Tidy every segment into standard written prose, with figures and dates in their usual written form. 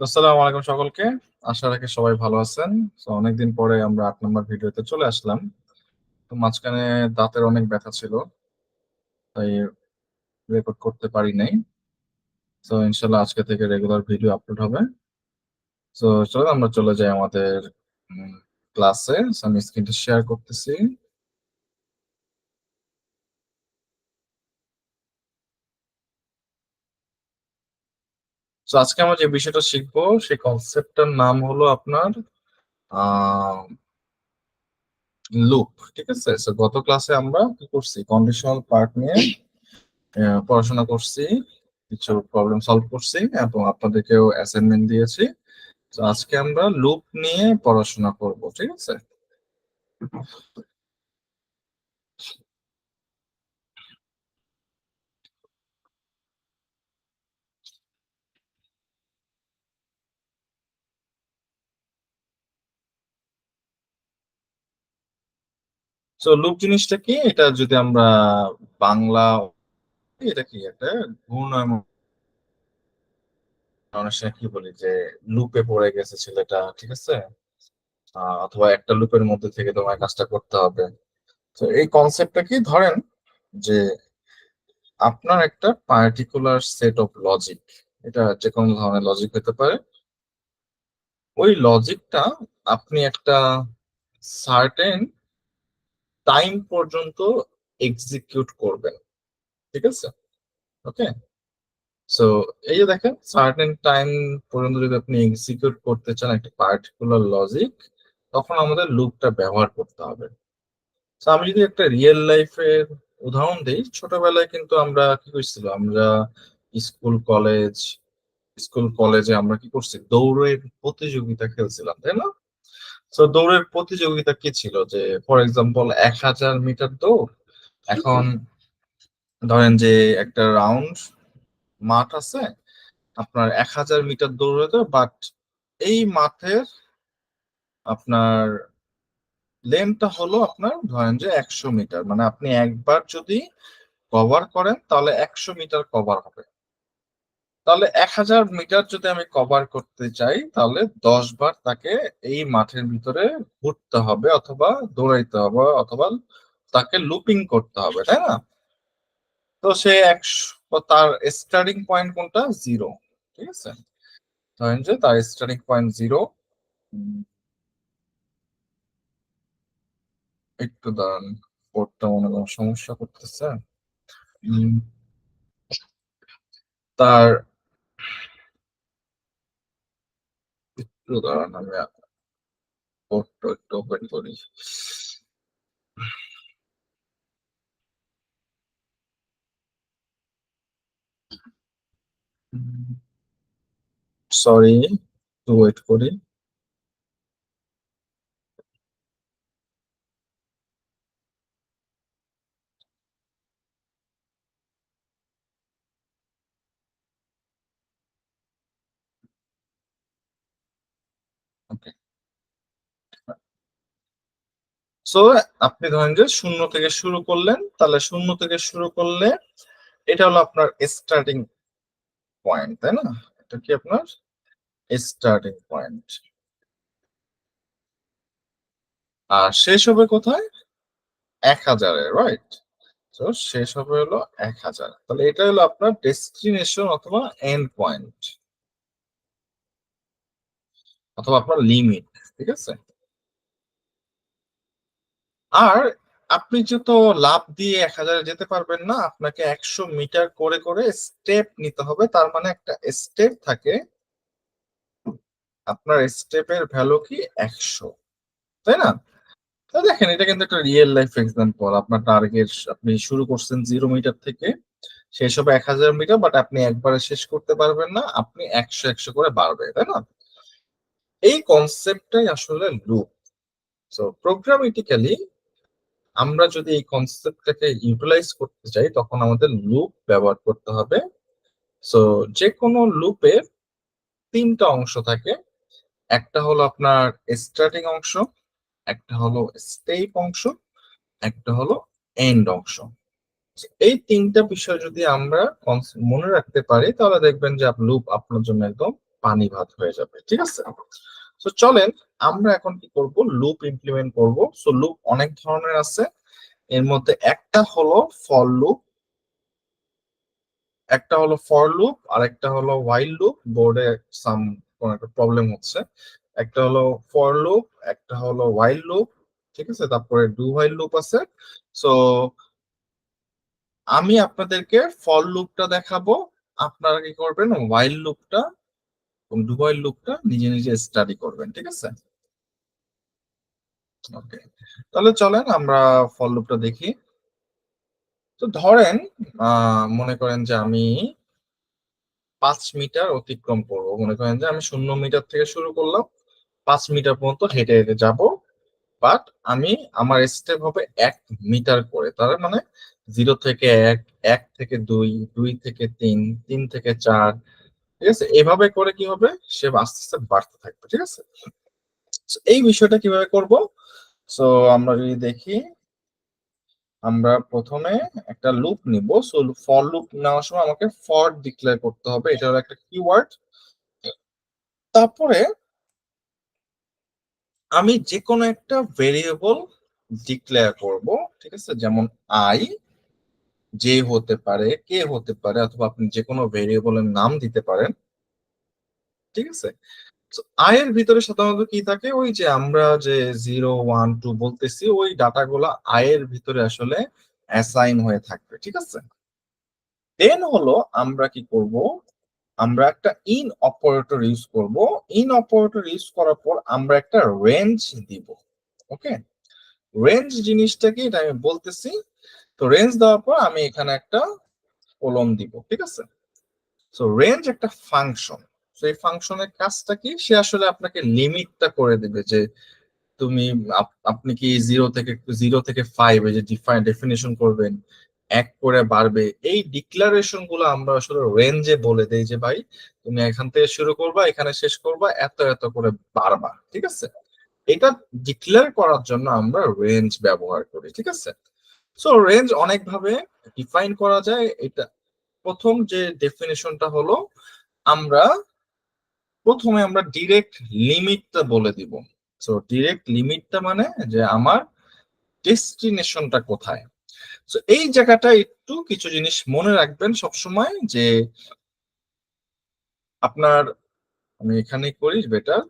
আসসালামু আলাইকুম সকলকে। আশা রাখি সবাই ভালো আছেন। তো অনেকদিন পরে আমরা ৮ নম্বর ভিডিওতে চলে আসলাম। তো মাঝখানে দাঁতের অনেক ব্যথা ছিল, তাই রেকর্ড করতে পারি নাই। তো ইনশাল্লাহ আজকে থেকে রেগুলার ভিডিও আপলোড হবে। তো চলো আমরা চলে যাই আমাদের ক্লাসে। আমি স্ক্রিনটা শেয়ার করতেছি। তো আজকে আমরা যে বিষয়টা শিখবো সেই কনসেপ্টটার নাম হলো আপনার লুপ। ঠিক আছে? তো গত ক্লাসে আমরা কি করছি, কন্ডিশনাল পার্ট নিয়ে পড়াশোনা করছি, কিছু প্রবলেম সলভ করছি এবং আপনাদেরকেও অ্যাসাইনমেন্ট দিয়েছি। তো আজকে আমরা লুপ নিয়ে পড়াশোনা করব। ঠিক আছে? তো লুপ জিনিসটা কি, এটা যদি আমরা বাংলা, এটা কি একটা ঘূর্ণায়মান। অনেক সময় কি বলি যে লুপে পড়ে গেছে ছেলেটা, ঠিক আছে, অথবা একটা লুপের মধ্যে থেকে তোমার কাজটা করতে হবে। তো এই কনসেপ্টটা কি, ধরেন যে আপনার একটা পার্টিকুলার সেট অফ লজিক, এটা যে কোনো ধরনের লজিক হতে পারে, ওই লজিকটা আপনি একটা সার্টেন টাইম পর্যন্ত এক্সিকিউট করবেন। ঠিক আছে? ওকে। সো এই যে দেখেন, সার্টেন টাইম পর্যন্ত যদি আপনি এক্সিকিউট করতে চান একটা পার্টিকুলার লজিক, তখন আমাদের লুপটা ব্যবহার করতে হবে। তো আমি যদি একটা রিয়েল লাইফের উদাহরণ দিই, ছোটবেলায় কিন্তু আমরা কি করছিল, আমরা স্কুল কলেজ স্কুল কলেজে আমরা কি করছি, দৌড়ের প্রতিযোগিতা খেলছিলাম, তাই না? তো দৌড়ের প্রতিযোগিতা কি ছিল, যে ফর এক্সাম্পল ১,০০০ মিটার দৌড়। এখন ধরেন যে একটা রাউন্ড মাঠ আছে, আপনার ১,০০০ মিটার দৌড় হতো, বাট এই মাঠের আপনার লেন্থটা হলো আপনার ধরেন যে ১০০ মিটার, মানে আপনি একবার যদি কভার করেন তাহলে ১০০ মিটার কভার হবে। তাহলে ১,০০০ মিটার যদি আমি কভার করতে চাই, তাহলে ১০ বার তাকে এই মাঠের ভিতরে ঘুরতে হবে, অথবা দৌড়াইতে হবে, অথবা তাকে লুপিং করতে হবে, তাই না? তো সে ১০০, তার স্টার্টিং পয়েন্ট কোনটা, জিরো। ঠিক আছে? ধরেন যে তার স্টার্টিং পয়েন্ট জিরো। একটু দাঁড়ান, কোডটা মনে কোনো সমস্যা করতেছে। উম, তার একটু দাঁড়ান, আমি কোডটা একটু ওপেন করি। সরি, একটু ওয়েট করি। ওকে। সো আপনি ধরেন যে শূন্য থেকে শুরু করলেন, তাহলে শূন্য থেকে শুরু করলে এটা হলো আপনার স্টার্টিং পয়েন্ট, তাই না? এটা কি আপনার স্টার্টিং পয়েন্ট, আর শেষ হবে কোথায়, ১,০০০-এ, রাইট? তো শেষ হবে হলো ১,০০০। তাহলে এটা হলো আপনার ডেস্টিনেশন অথবা এন্ড পয়েন্ট, অথবা আপনার লিমিট। ঠিক আছে? আর আপনি যেহেতু লাফ দিয়ে ১,০০০-এ যেতে পারবেন না, আপনাকে ১০০ মিটার করে করে স্টেপ নিতে হবে। তার মানে একটা স্টেপ থাকে, আপনার স্টেপের ভ্যালু কি ১০০, তাই না? তো দেখেন, এটা কিন্তু একটা রিয়েল লাইফ এক্সাম্পল। আপনার টার্গেট, আপনি শুরু করছেন 0 মিটার থেকে, শেষ হবে ১,০০০ মিটার, বাট আপনি একবারে শেষ করতে পারবেন না, আপনি ১০০ ১০০ করে বাড়বে, তাই না? এই কনসেপ্টটাই আসলে লুপ। সো প্রোগ্রামেটিক্যালি আমরা যদি এই কনসেপ্টটাকে ইউটিলাইজ করতে চাই, তখন আমাদের লুপ ব্যবহার করতে হবে। সো যে কোনো লুপের তিনটা অংশ থাকে। একটা হলো আপনার স্টার্টিং অংশ, একটা হলো স্টেপ অংশ, একটা হলো এন্ড অংশ। এই তিনটা বিষয় যদি আমরা মনে রাখতে পারি, তাহলে দেখবেন যে লুপ আপনার জন্য একদম পানি ভাত হয়ে যাবে, ঠিক আছে? তো চলেন আমরা এখন কি করব, লুপ ইমপ্লিমেন্ট করব। সো লুপ অনেক ধরনের আছে, এর মধ্যে একটা হলো ফর লুপ, একটা হলো ফর লুপ, আর একটা হলো হোয়াইল লুপ। বোর্ডে সাম কোন একটা প্রবলেম হচ্ছে। একটা হলো ফর লুপ, একটা হলো হোয়াইল লুপ, ঠিক আছে, তারপরে ডু হোয়াইল লুপ আছে। সো আমি আপনাদেরকে ফর লুপটা দেখাবো, আপনারা কি করবেন, হোয়াইল লুপটা এবং ডু হোয়াইল লুপটা নিজে নিজে স্টাডি করবেন, ঠিক আছে? ওকে, তাহলে চলেন আমরা ফর লুপটা দেখি। তো ধরেন মনে করেন যে আমি 5 মিটার অতিক্রম করব, মনে করেন যে আমি 0 মিটার থেকে শুরু করলাম, 5 মিটার পর্যন্ত হেঁটে হেঁটে যাব। বাট আমি আমার স্টেপ হবে 1 মিটার করে, তার মানে 0 থেকে 1, 1 থেকে 2, 2 থেকে 3, 3 থেকে 4, ঠিক আছে? এভাবে করে কি হবে, সে আস্তে আস্তে বাড়তে থাকবে, ঠিক আছে? So, এই বিষয়টা কিভাবে করব? সো আমরা যদি দেখি, আমরা প্রথমে একটা লুপ নিব। সো ফর লুপ নেওয়ার সময় আমাকে ফর ডিক্লেয়ার করতে হবে, এটা হলো একটা কিওয়ার্ড। তারপরে আমি যে কোনো একটা ভেরিয়েবল ডিক্লেয়ার করব, ঠিক আছে? যেমন আই, যে হতে পারে, কে হতে পারে, অথবা আপনি যে কোনো ভেরিয়েবলের নাম দিতে পারেন, ঠিক আছে? তো আই এর ভিতরে সাধারণত কি থাকে, ওই যে আমরা যে 0, 1, 2 বলতেছি, ওই ডাটাগুলো আই এর ভিতরে আসলে অ্যাসাইন হয়ে থাকবে, ঠিক আছে? দেন হলো আমরা কি করব, আমরা একটা ইন অপারেটর ইউজ করব। ইন অপারেটর ইউজ করার পর আমরা একটা রেঞ্জ দিব। ওকে, রেঞ্জ জিনিসটা কি এটা আমি বলতেছি। তো রেঞ্জ দেওয়ার পর আমি এখানে একটা কলম দিব, ঠিক আছে? সো রেঞ্জ একটা ফাংশন। সো এই ফাংশনের কাজটা কি, সে আসলে আপনাকে লিমিটটা করে দিবে যে তুমি আপনি কি 0 থেকে 5 এই যে ডেফিনেশন করবেন, 1 করে বাড়বে, এই ডিক্লারেশন গুলো আমরা আসলে রেঞ্জে বলে দেই যে ভাই তুমি এখান থেকে শুরু করবা, এখানে শেষ করবা, এত এত করে বাড়বা, ঠিক আছে? এটা ডিক্লেয়ার করার জন্য আমরা রেঞ্জ ব্যবহার করি, ঠিক আছে? সো রেঞ্জ অনেক ভাবে ডিফাইন করা যায়। এটা প্রথম যে ডেফিনেশনটা হলো, আমরা প্রথমে আমরা ডিরেক্ট লিমিটটা বলে দিব। সো ডিরেক্ট লিমিটটা মানে যে আমার ডেস্টিনেশনটা কোথায়। সো এই জায়গাটা একটু কিছু জিনিস মনে রাখবেন সবসময়, যে আপনার, আমি এখানে করি বেটার,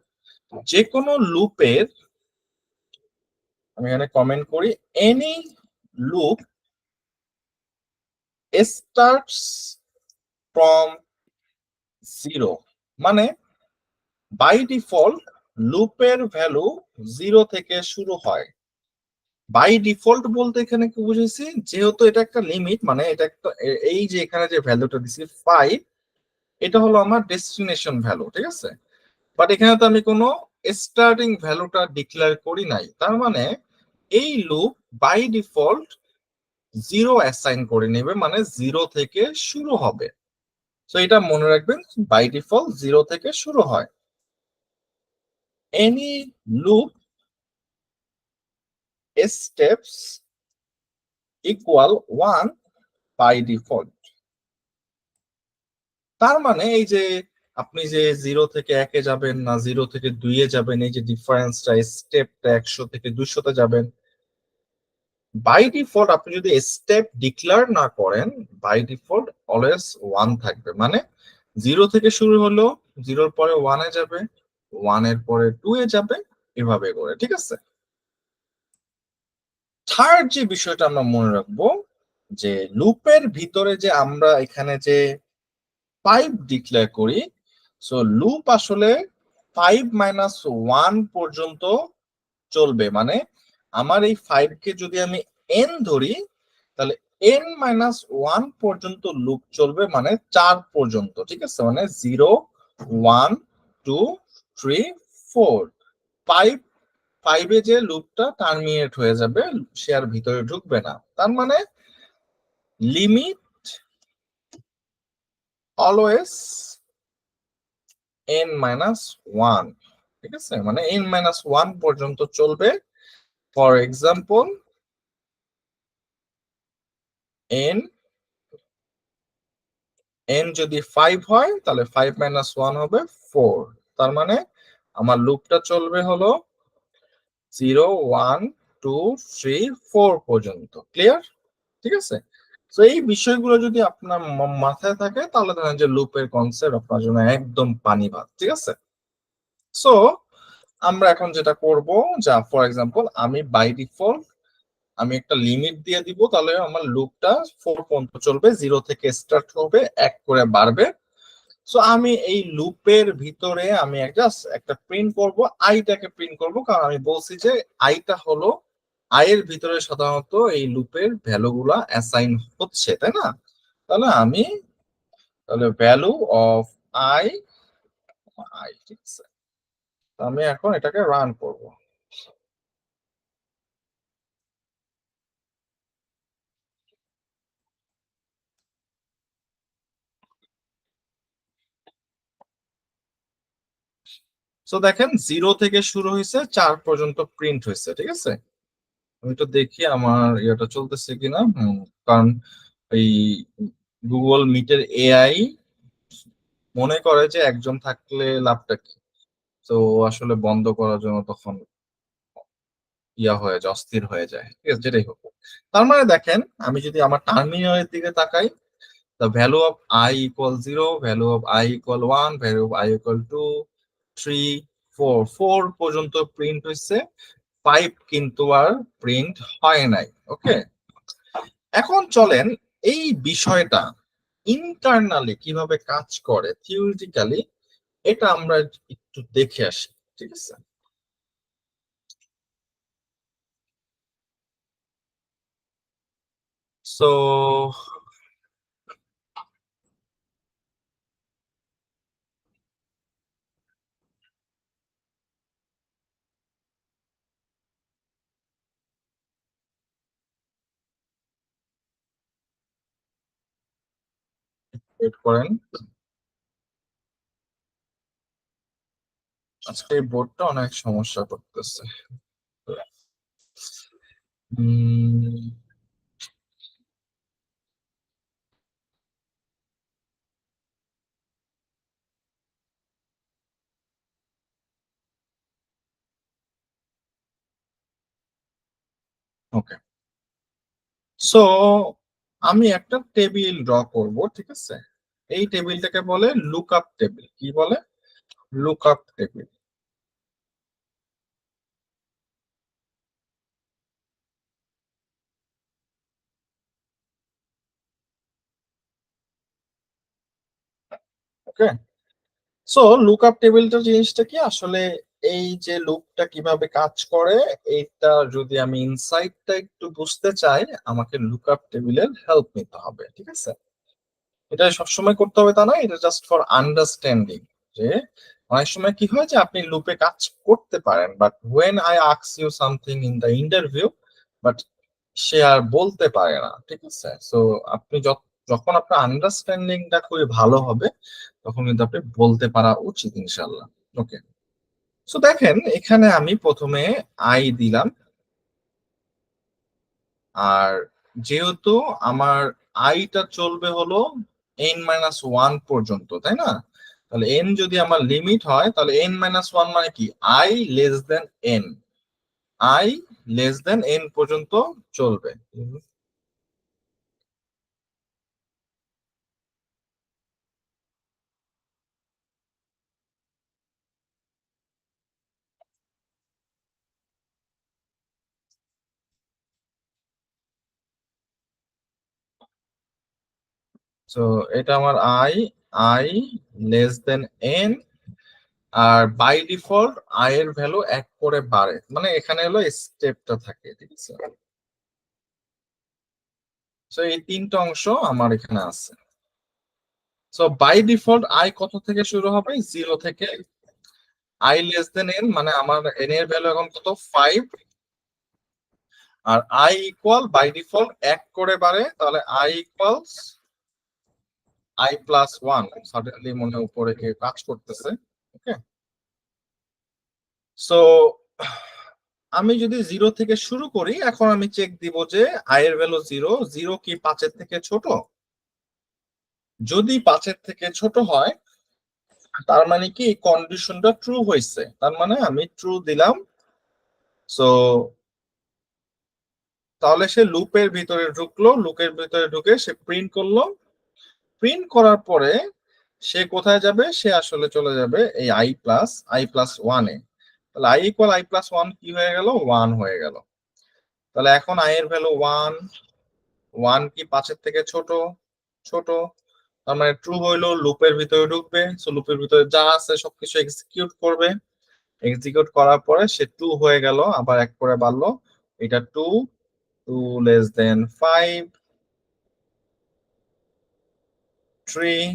যে কোনো লুপের, আমি এখানে কমেন্ট করি, এনি লুপ স্টার্টস ফ্রম 0, মানে বাই ডিফল্ট লুপের ভ্যালু 0 থেকে শুরু হয়। বাই ডিফল্ট বলতে এখানে কি বুঝেছি, যেহেতু এটা একটা লিমিট, মানে এটা একটা এই যে এখানে যে ভ্যালুটা দিছি 5, এটা হলো আমার ডেস্টিনেশন ভ্যালু, ঠিক আছে? বাট এখানে তো আমি কোনো স্টার্টিং ভ্যালুটা ডিক্লেয়ার করি নাই, তার মানে এই লুপ বাই ডিফল্ট 0 অ্যাসাইন করে নেবে, মানে 0 থেকে শুরু হবে। তো এটা মনে রাখবেন, বাই ডিফল্ট 0 থেকে শুরু হয়। Any loop steps equal 1 by default. তার মানে এই যে আপনি যে 0 থেকে 1-এ যাবেন না 0 থেকে 2-এ যাবেন, এই যে ডিফারেন্সটা, স্টেপটা 100 থেকে 200-তে যাবেন, বাই ডিফল্ট আপনি যদি স্টেপ ডিক্লেয়ার না করেন, বাই ডিফল্ট অলওয়েজ 1 থাকবে। মানে 0 থেকে শুরু হলো, 0-র পরে 1-এ যাবে, 1-এর পরে 2-এ যাবে, এভাবে করে, ঠিক আছে? থার্ড যে বিষয়টা আমরা মনে রাখবো, যে লুপের ভিতরে যে আমরা এখানে যে 5 ডিক্লেয়ার করি, সো লুপ আসলে 5 - 1 পর্যন্ত চলবে। মানে আমার এই 5 কে যদি আমি n ধরি, তাহলে n-1 পর্যন্ত লুপ চলবে, মানে 4 পর্যন্ত, ঠিক আছে? মানে 0, 1, 2, 3, 4, 5, 5-এ যে লুপটা টার্মিনেট হয়ে যাবে, সে আর ভিতরে ঢুকবে না। তার মানে লিমিট অলওয়েজ n-1, ঠিক আছে? মানে n-1 পর্যন্ত চলবে। ফর এক্সাম্পল, n n যদি 5 হয় তাহলে 5 মাইনাস 1 হবে 4। তার মানে আমার লুপটা চলবে হলো 0 1 2 3 4 পর্যন্ত। ক্লিয়ার? ঠিক আছে। তো এই বিষয়গুলো যদি আপনার মাথায় থাকে তাহলে ধরেন যে লুপের কনসেপ্ট আপনার জন্য একদম পানি ভাত। ঠিক আছে। সো আমরা এখন যেটা করব, যা ফর এক্সাম্পল আমি বাই ডিফল্ট আমি একটা লিমিট দিয়ে দিব, তাহলে আমার লুপটা 4 পর্যন্ত চলবে, 0 থেকে স্টার্ট হবে, 1 করে বাড়বে। সো আমি এই লুপের ভিতরে আমি একটা প্রিন্ট করব, আইটাকে প্রিন্ট করব, কারণ আমি বলছি যে আইটা হলো আই এর ভিতরে সাধারণত এই লুপের ভ্যালুগুলা অ্যাসাইন হচ্ছে, তাই না? তাহলে আমি তাহলে ভ্যালু অফ আই আই ঠিক আছে। আমি এখন এটাকে রান করব। সো দেখেন 0 থেকে শুরু হয়েছে, 4 পর্যন্ত প্রিন্ট হয়েছে। ঠিক আছে। আমি তো দেখি আমার ইয়েটা চলতেছে কিনা। কারণ এই গুগল মিটের এআই মনে করে যে একজন থাকলে লাভটা কি, তো আসলে বন্ধ করার জন্য তখন হয়ে যায়, অস্থির হয়ে যায়। ঠিক আছে, যেটাই হোক। তার মানে দেখেন আমি যদি আমার টার্মিনালের দিকে তাকাই, the value of I equal 0, value of I equal 1, value of I equal 2, 3, 4, 4 পর্যন্ত প্রিন্ট হয়েছে, 5 কিন্তু আর প্রিন্ট হয় নাই। ওকে, এখন চলেন এই বিষয়টা ইন্টারনালি কিভাবে কাজ করে থিওরিটিক্যালি এটা আমরা একটু দেখে আসি। ঠিক আছে। সো ওয়েট করেন, আজকে এই বোর্ডটা অনেক সমস্যা করতেছে। ওকে, সো আমি একটা টেবিল ড্র করব। ঠিক আছে। এই টেবিলটাকে বলে লুকআপ টেবিল। কি বলে? Lookup table. Okay, so lookup টেবিলটা জিনিসটা কি আসলে, এই যে লুপটা কিভাবে কাজ করে এইটা যদি আমি ইনসাইটটা একটু বুঝতে চাই, আমাকে লুকআপ টেবিলের হেল্প নিতে হবে। ঠিক আছে। এটা সবসময় করতে হবে তা না, এটা জাস্ট ফর আন্ডারস্ট্যান্ডিং। যে অনেক সময় কি হয় যে আপনি লুপে কাজ করতে পারেন, but when I ask you something in the interview, but সে আর বলতে পারে না। ঠিক আছে। সো আপনি যখন আপনার আন্ডারস্ট্যান্ডিংটা খুবই ভালো হবে তখন কিন্তু আপনি বলতে পারা উচিত ইনশাল্লাহ। ওকে, সো দেখেন এখানে আমি প্রথমে আই দিলাম, আর যেহেতু আমার আইটা চলবে হলো n-1 পর্যন্ত, তাই না? তাহলে n যদি আমার লিমিট হয় তাহলে n-1 মানে কি, I less than N, I less than N পর্যন্ত চলবে। তো এটা আমার I, I less than N, আর বাই ডিফল্ট আই এর ভ্যালু 1 করে বাড়ে, মানে এখানে হলো স্টেপটা থাকে। ঠিক আছে। তো এই তিনটা অংশ আমার এখানে আছে। সো বাই ডিফল্ট আই কত থেকে শুরু হবে? 0 থেকে। আই লেস দেন এন মানে আমার এন এর ভ্যালু এখন কত? 5। আর আই ইকুয়াল বাই ডিফল্ট 1 করে বাড়ে, তাহলে I equals I plus 1। Suddenly মনে হয় উপরে কেউ কাজ করতেছে। ওকে, সো আমি যদি 0 থেকে শুরু করি, এখন আমি চেক দিব যে আই এর ভ্যালু 0, 0 কি 5 এর থেকে ছোট? যদি 5-এর থেকে ছোট হয় তার মানে কি কন্ডিশনটা ট্রু হয়েছে, তার মানে আমি ট্রু দিলাম। সো তাহলে সে লুপের ভিতরে ঢুকলো, লুপের ভিতরে ঢুকে সে প্রিন্ট করলো, প্রিন্ট করার পরে সে কোথায় যাবে, সে আসলে চলে যাবে এই i+1 এ। তাহলে i=i+1 কি হয়ে গেল, 1 হয়ে গেল। তাহলে এখন i এর ভ্যালু 1, 1 কি 5-এর থেকে ছোট, ছোট, তার মানে ট্রু হইলো, লুপের ভিতরে ঢুকবে, সো লুপের ভিতরে যা আছে সবকিছু এক্সিকিউট করবে, এক্সিকিউট করার পরে সে 2 হয়ে গেল, আবার এক করে বাড়লো, এটা 2, 2 less than 5, 3,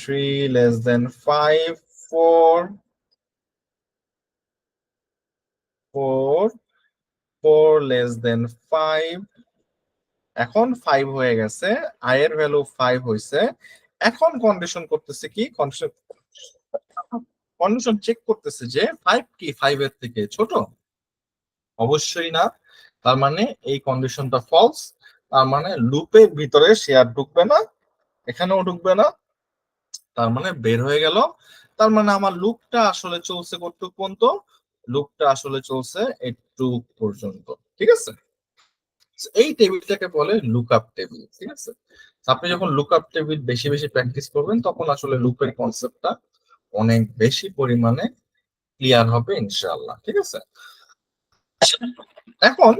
3 less than 5, 4, 4, 4 less than 5, এখন 5 হয়ে গেছে, i এর ভ্যালু 5 হইছে। এখন কন্ডিশন করতেছে কি, কন্ডিশন কন্ডিশন চেক করতেছে যে 5 কি 5 এর থেকে ছোট, অবশ্যই না, তার মানে এই কন্ডিশনটা ফলস, তার মানে লুপের ভিতরে সে আর ঢুকবে না, এখানেও ঢুকবে না, তার মানে বের হয়ে গেল। তার মানে আমার লুপটা আসলে চলছে কতটুকু পর্যন্ত, লুপটা আসলে চলছে একটু পর্যন্ত, ঠিক আছে। এই টেবিলটাকে বলে লুকআপ টেবিল, ঠিক আছে। আপনি যখন লুকআপ টেবিল বেশি বেশি প্র্যাকটিস করবেন তখন আসলে লুপের কনসেপ্টটা অনেক বেশি পরিমাণে ক্লিয়ার হবে ইনশাআল্লাহ, ঠিক আছে। এখন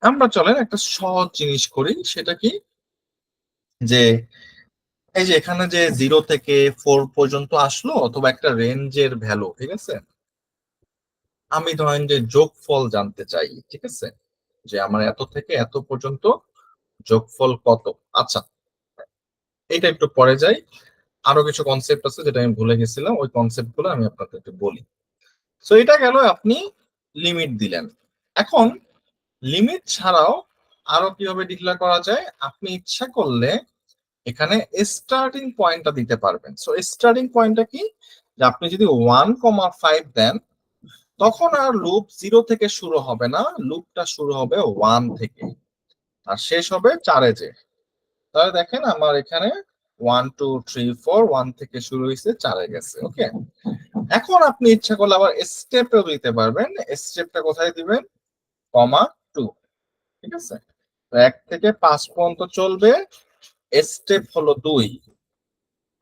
আমরা চলেন একটা সহজ জিনিস করি, সেটা কি, যে এই যে এখানে যে 0 থেকে 4 পর্যন্ত আসলো অথবা একটা রেঞ্জের ভ্যালু, ঠিক আছে, আমি ধরেন যে যোগফল জানতে চাই, ঠিক আছে, যে আমার এত থেকে এত পর্যন্ত যোগফল কত। আচ্ছা, এটা একটু পরে যাই, আরো কিছু কনসেপ্ট আছে যেটা আমি ভুলে গেছিলাম, ওই কনসেপ্ট গুলো আমি আপনাকে একটু বলি। সো এটা গেল, আপনি লিমিট দিলেন। এখন লিমিট ছাড়াও আরো কিভাবে ডিক্লেয়ার করা যায়, আপনি ইচ্ছা করলে এখানে স্টার্টিং পয়েন্টটা দিতে পারবেন। সো স্টার্টিং পয়েন্টটা কি, যে আপনি যদি 1,5 দেন তখন আর লুপ 0 থেকে শুরু হবে না, লুপটা শুরু হবে 1 থেকে আর শেষ হবে 4-এ যে। তাহলে দেখেন আমার এখানে 1 2 3 4, 1 থেকে শুরু হয়েছে 4-এ গেছে, ওকে। এখন আপনি ইচ্ছা করলে আবার স্টেপও দিতে পারবেন, স্টেপটা কোথায় দিবেন, কমা 2, ঠিক আছে। 1 থেকে 5 পর্যন্ত চলবে, স্টেপ হলো 2।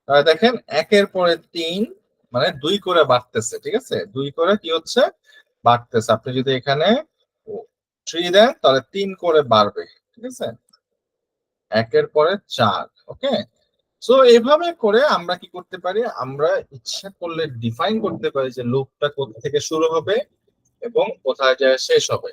তাহলে দেখেন 1-এর পরে 3, মানে 2 করে বাড়তেছে, ঠিক আছে, 2 করে কি হচ্ছে, বাড়তেছে। আপনি যদি এখানে 3 দেন তাহলে 3 করে বাড়বে, ঠিক আছে, 1-এর পরে 4, ওকে। সো এভাবে করে আমরা কি করতে পারি, আমরা ইচ্ছা করলে ডিফাইন করতে পারি যে লুপটা কোথা থেকে শুরু হবে এবং কোথায় যায় শেষ হবে।